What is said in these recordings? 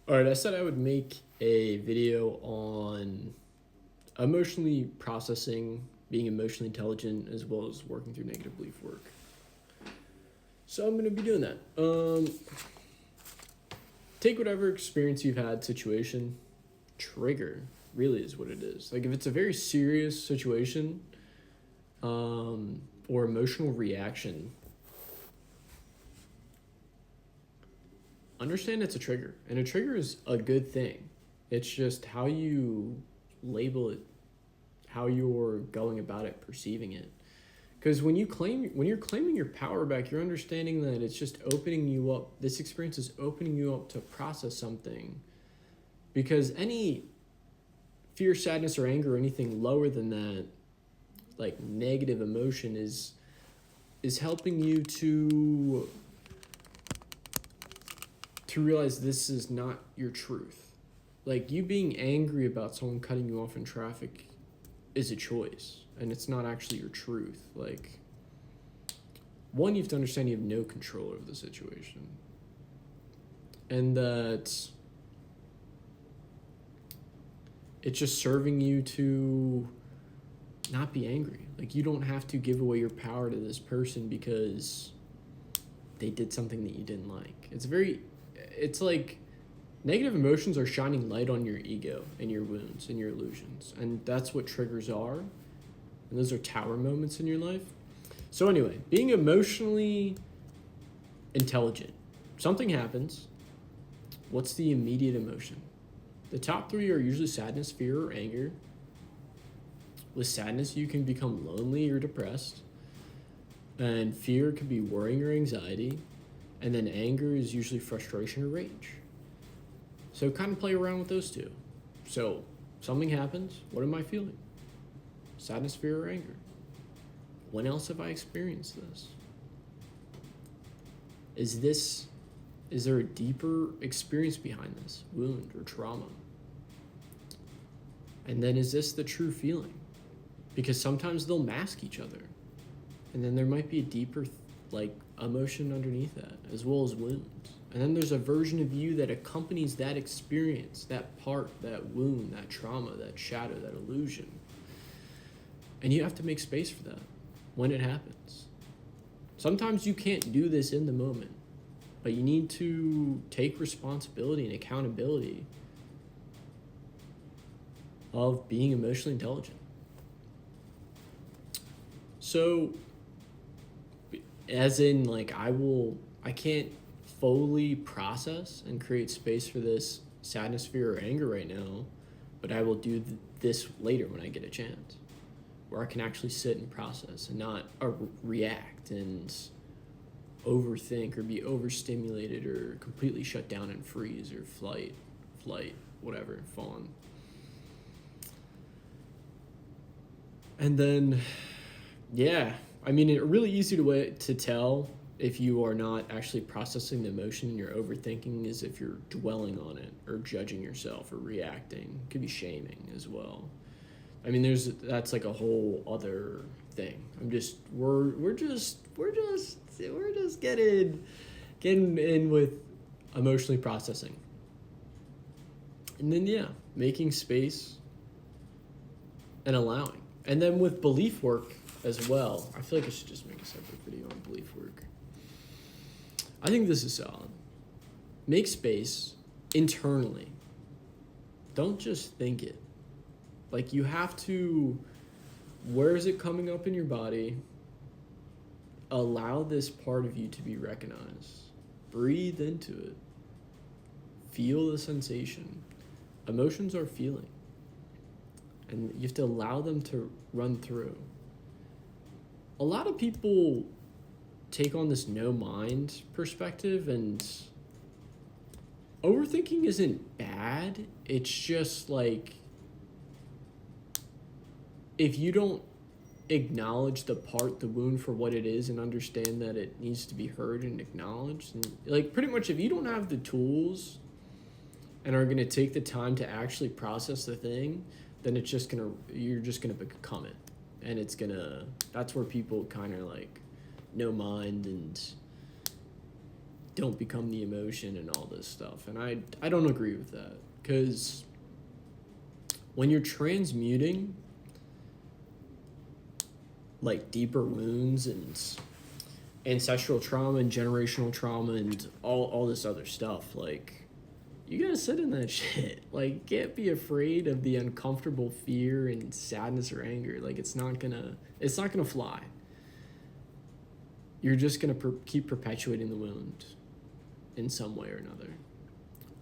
All right, I said I would make a video on emotionally processing, being emotionally intelligent, as well as working through negative belief work. So I'm going to be doing that. Take whatever experience you've had, situation, trigger, really is what it is. Like if it's a very serious situation or emotional reaction, understand it's a trigger. And a trigger is a good thing. It's just how you label it, how you're going about it, perceiving it. Because when you're claiming your power back, you're understanding that it's just opening you up. This experience is opening you up to process something. Because any fear, sadness, or anger, or anything lower than that, like negative emotion, is helping you to realize this is not your truth. Like you being angry about someone cutting you off in traffic is a choice, and it's not actually your truth. Like, one, you have to understand you have no control over the situation, and that it's just serving you to not be angry. Like, you don't have to give away your power to this person because they did something that you didn't like. It's like negative emotions are shining light on your ego and your wounds and your illusions, and that's what triggers are. And those are tower moments in your life. So anyway, being emotionally intelligent. Something happens. What's the immediate emotion? The top three are usually sadness, fear, or anger. With sadness, you can become lonely or depressed. And fear can be worrying or anxiety. And then anger is usually frustration or rage. So kind of play around with those two. So something happens. What am I feeling? Sadness, fear, or anger? When else have I experienced this? Is there a deeper experience behind this wound or trauma? And then is this the true feeling? Because sometimes they'll mask each other. And then there might be a deeper emotion underneath that, as well as wounds. And then there's a version of you that accompanies that experience, that part, that wound, that trauma, that shadow, that illusion. And you have to make space for that when it happens. Sometimes you can't do this in the moment, but you need to take responsibility and accountability of being emotionally intelligent. So, as in, I can't fully process and create space for this sadness, fear, or anger right now, but I will do this later when I get a chance, where I can actually sit and process and not react and overthink or be overstimulated or completely shut down and freeze or flight, whatever, fawn. And then, yeah, I mean, a really easy way to tell if you are not actually processing the emotion and you're overthinking is if you're dwelling on it or judging yourself or reacting. It could be shaming as well. I mean, that's like a whole other thing. We're just getting in with emotionally processing. And then yeah, making space and allowing. And then with belief work as well, I feel like I should just make a separate video on belief work. I think this is solid. Make space internally. Don't just think it. Like, you have to, where is it coming up in your body? Allow this part of you to be recognized. Breathe into it. Feel the sensation. Emotions are feeling. And you have to allow them to run through. A lot of people take on this no mind perspective, and overthinking isn't bad. It's just like, if you don't acknowledge the wound for what it is and understand that it needs to be heard and acknowledged, and pretty much if you don't have the tools and are going to take the time to actually process the thing, then you're just going to become it. And that's where people kind of no mind and don't become the emotion and all this stuff. And I don't agree with that, because when you're transmuting like deeper wounds and ancestral trauma and generational trauma and all this other stuff, like, you gotta sit in that shit. Like, can't be afraid of the uncomfortable fear and sadness or anger. Like, it's not gonna fly. You're just gonna keep perpetuating the wound in some way or another.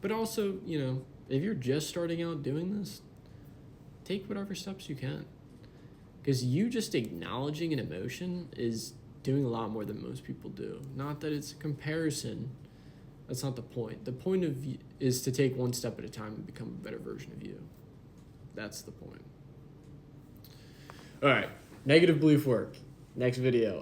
But also, you know, if you're just starting out doing this, take whatever steps you can. Because you just acknowledging an emotion is doing a lot more than most people do. Not that it's a comparison. That's not the point. The point is to take one step at a time and become a better version of you. That's the point. All right. Negative belief work. Next video.